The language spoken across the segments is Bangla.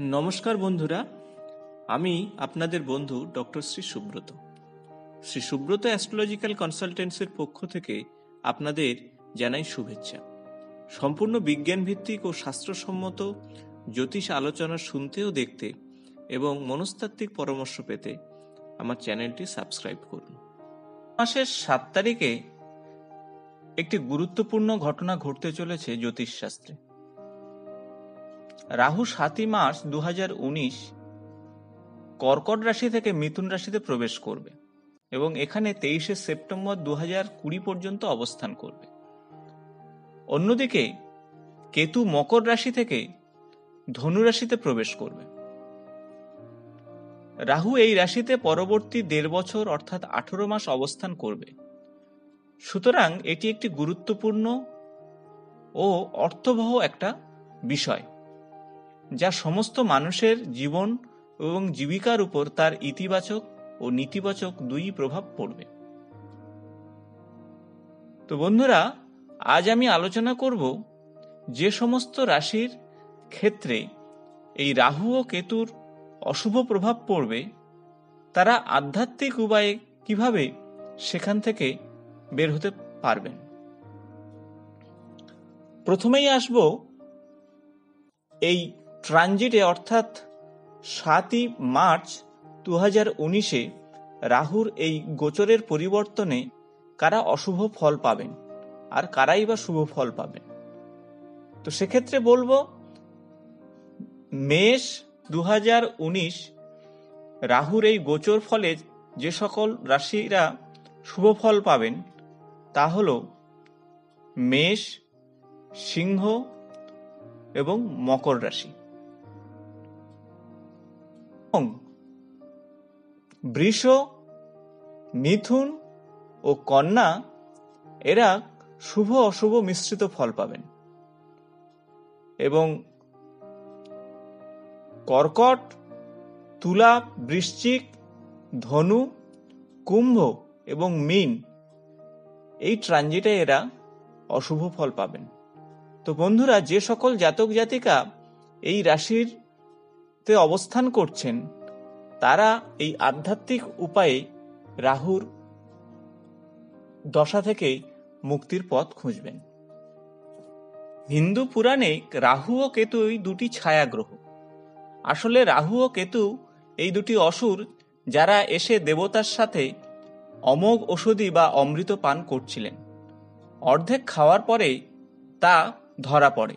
নমস্কার বন্ধুরা, আমি আপনাদের বন্ধু ডক্টর শ্রী সুব্রত। শ্রী সুব্রত অ্যাস্ট্রোলজিক্যাল কনসালটেন্সির পক্ষ থেকে আপনাদের জানাই শুভেচ্ছা। সম্পূর্ণ বিজ্ঞান ভিত্তিক ও শাস্ত্রসম্মত জ্যোতিষ আলোচনা শুনতে ও দেখতে এবং মনস্তাত্ত্বিক পরামর্শ পেতে আমার চ্যানেলটি সাবস্ক্রাইব করুন। মাসের 7 তারিখে একটি গুরুত্বপূর্ণ ঘটনা ঘটতে চলেছে জ্যোতিষশাস্ত্রে। রাহু 7 মার্চ 2019 কর্কট রাশি থেকে মিথুন রাশিতে প্রবেশ করবে এবং এখানে 23 সেপ্টেম্বর 2020 পর্যন্ত অবস্থান করবে। অন্যদিকে কেতু মকর রাশি থেকে ধনু রাশিতে প্রবেশ করবে। রাহু এই রাশিতে পরবর্তী 1.5 বছর অর্থাৎ 18 মাস অবস্থান করবে। সুতরাং এটি একটি গুরুত্বপূর্ণ ও অর্থবহ একটা বিষয়, যা সমস্ত মানুষের জীবন এবং জীবিকার উপর তার ইতিবাচক ও নেতিবাচক দুই প্রভাব পড়বে। তো বন্ধুরা, আজ আমি আলোচনা করব যে সমস্ত রাশির ক্ষেত্রে এই রাহু ও কেতুর অশুভ প্রভাব পড়বে, তারা আধ্যাত্মিক উপায়ে কিভাবে সেখান থেকে বের হতে পারবেন। প্রথমেই আসব এই ট্রানজিটে, অর্থাৎ 7 মার্চ 2019 রাহুর এই গোচরের পরিবর্তনে কারা অশুভ ফল পাবেন আর কারাই বা শুভ ফল পাবেন। তো সেক্ষেত্রে বলবো, মেষ 2019 রাহুর এই গোচর ফলে যে সকল রাশিরা শুভ ফল পাবেন তা হল মেষ, সিংহ এবং মকর রাশি। বৃষ, মিথুন ও কন্যা এরা শুভ অশুভ মিশ্রিত ফল পাবেন এবং কর্কট, তুলা, বৃশ্চিক, ধনু, কুম্ভ এবং মীন এই ট্রানজিটে এরা অশুভ ফল পাবেন। তো বন্ধুরা, যে সকল জাতক জাতিকা এই রাশিতে অবস্থান করছেন তারা এই আধ্যাত্মিক উপায়ে রাহুর দশা থেকে মুক্তির পথ খুঁজবেন। হিন্দু পুরাণে রাহু ও কেতু এই দুটি ছায়া গ্রহ। আসলে রাহু ও কেতু এই দুটি অসুর, যারা এসে দেবতার সাথে অমোঘ ঔষধি বা অমৃত পান করছিলেন। অর্ধেক খাওয়ার পরে তা ধরা পড়ে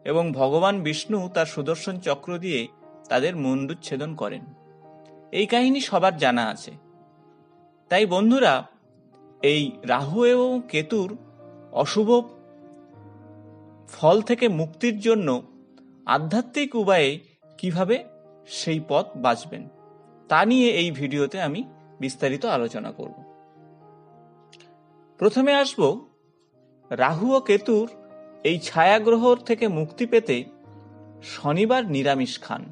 এবং ভগবান বিষ্ণু তার সুদর্শন চক্র দিয়ে তাদের মুণ্ডুচ্ছেদন করেন। এই কাহিনী সবার জানা আছে। তাই বন্ধুরা, এই রাহু এবং কেতুর অশুভ ফল থেকে মুক্তির জন্য আধ্যাত্মিক উপায়ে কিভাবে সেই পথ বাঁচবেন তা নিয়ে এই ভিডিওতে আমি বিস্তারিত আলোচনা করব। প্রথমে আসব, রাহু ও কেতুর এই ছায়াগ্রহ থেকে মুক্তি পেতে শনিবার নিরামিষ খান।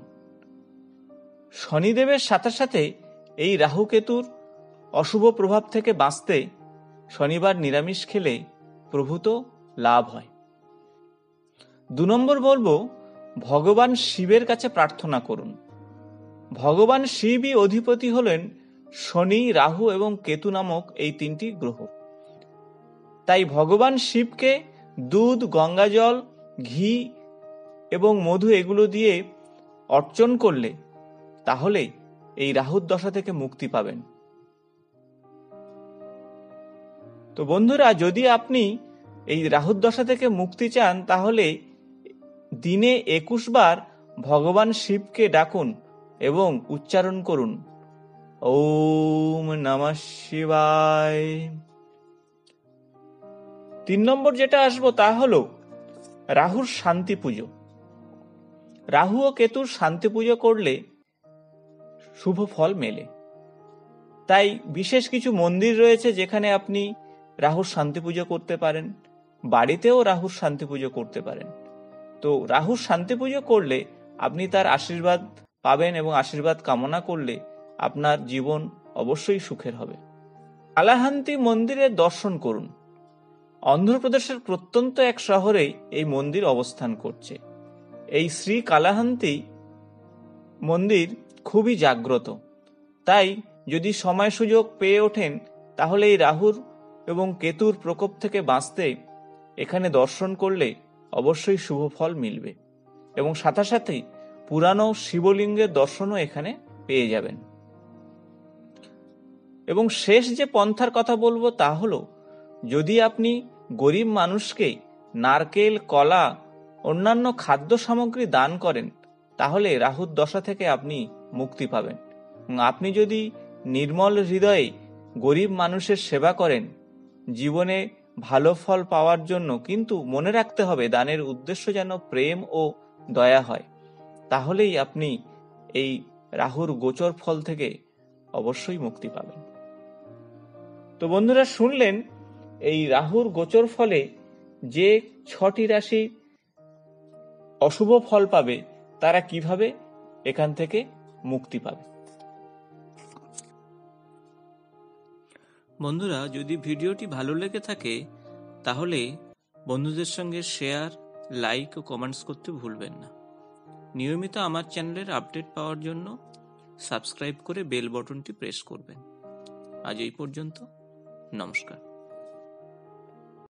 শনিদেবের সাথে সাথে এই রাহু কেতুর অশুভ প্রভাব থেকে বাঁচতে শনিবার নিরামিষ খেলে প্রভূত লাভ হয়। 2 নম্বর বলবো, ভগবান শিবের কাছে প্রার্থনা করুন। ভগবান শিবই অধিপতি হলেন শনি, রাহু এবং কেতু নামক এই 3টি গ্রহ। তাই ভগবান শিবকে দুধ, গঙ্গাজল, ঘি এবং মধু এগুলো দিয়ে অর্চন করলে তাহলে এই রাহুর দশা থেকে মুক্তি পাবেন। তো বন্ধুরা, যদি আপনি এই রাহুর দশা থেকে মুক্তি চান তাহলে দিনে 21 বার ভগবান শিবকে ডাকুন এবং উচ্চারণ করুন, ওম নমঃ শিবায়। 3 নম্বর যেটা আসবো তা হলো রাহুর শান্তি পুজো। রাহু ও কেতুর শান্তি পুজো করলে শুভ ফল মেলে। তাই বিশেষ কিছু মন্দির রয়েছে যেখানে আপনি রাহুর শান্তি পুজো করতে পারেন। বাড়িতেও রাহুর শান্তি পুজো করতে পারেন। তো রাহুর শান্তি পুজো করলে আপনি তার আশীর্বাদ পাবেন এবং আশীর্বাদ কামনা করলে আপনার জীবন অবশ্যই সুখের হবে। কালাহান্তি মন্দিরের দর্শন করুন। অন্ধ্রপ্রদেশের প্রত্যন্ত এক শহরে এই মন্দির অবস্থান করছে। এই শ্রী কালাহান্তি মন্দির খুবই জাগ্রত। তাই যদি সময় সুযোগ পেয়ে ওঠেন তাহলে এই রাহুর এবং কেতুর প্রকোপ থেকে বাঁচতে এখানে দর্শন করলে অবশ্যই শুভ ফল মিলবে, এবং সাথে সাথেই পুরানো শিবলিঙ্গের দর্শনও এখানে পেয়ে যাবেন। এবং শেষ যে পন্থার কথা বলবো তা হলো, যদি আপনি গরিব মানুষকে নারকেল, কলা, অন্যান্য খাদ্য সামগ্রী দান করেন তাহলে রাহুর দশা থেকে আপনি মুক্তি পাবেন। আপনি যদি নির্মল হৃদয়ে গরিব মানুষের সেবা করেন জীবনে ভালো ফল পাওয়ার জন্য, কিন্তু মনে রাখতে হবে দানের উদ্দেশ্য যেন প্রেম ও দয়া হয়, তাহলেই আপনি এই রাহুর গোচর ফল থেকে অবশ্যই মুক্তি পাবেন। তো বন্ধুরা, শুনলেন এই রাহুর গোচর ফলে যে 6টি রাশি অশুভ ফল পাবে তারা কিভাবে এখান থেকে মুক্তি পাবে। বন্ধুরা, যদি ভিডিওটি ভালো লেগে থাকে তাহলে বন্ধুদের সঙ্গে শেয়ার, লাইক ও কমেন্টস করতে ভুলবেন না। নিয়মিত আমার চ্যানেলের আপডেট পাওয়ার জন্য সাবস্ক্রাইব করে বেল বটনটি প্রেস করবেন। আজ এই পর্যন্ত, নমস্কার।